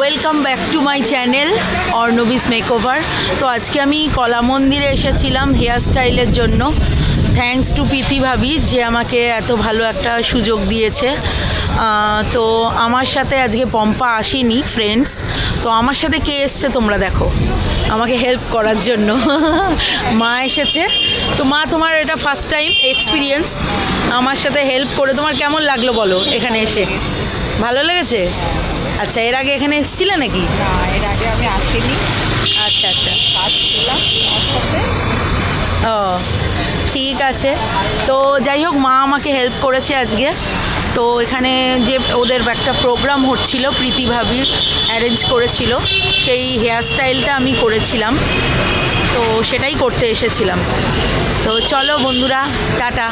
Welcome back to my channel Arnabi's makeover. তো আজকে আমি কলা মন্দিরে এসেছিলাম হেয়ার স্টাইলের জন্য। থ্যাঙ্কস টু প্রীতি ভাবি যে আমাকে এত ভালো একটা সুযোগ দিয়েছে। তো আমার সাথে আজকে পম্পা আসেনি ফ্রেন্ডস, তো আমার সাথে কে এসছে তোমরা দেখো আমাকে হেল্প করার জন্য। মা এসেছে। তো মা, তোমার এটা ফার্স্ট টাইম এক্সপিরিয়েন্স আমার সাথে হেল্প করে, তোমার কেমন লাগলো বলো এখানে এসে? ভালো লেগেছে? আচ্ছা, এর আগে এখানে এসেছিলে নাকি? না, এর আগে আমি আসিনি। আচ্ছা আচ্ছা, কাজ করলাম তার সাথে। ও ঠিক আছে। তো যাই হোক, মা আমাকে হেল্প করেছে আজকে। তো এখানে যে ওদের একটা প্রোগ্রাম হচ্ছিল, প্রীতি ভাবির অ্যারেঞ্জ করেছিল, সেই হেয়ার স্টাইলটা আমি করেছিলাম, তো সেটাই করতে এসেছিলাম। তো চলো বন্ধুরা, টাটা।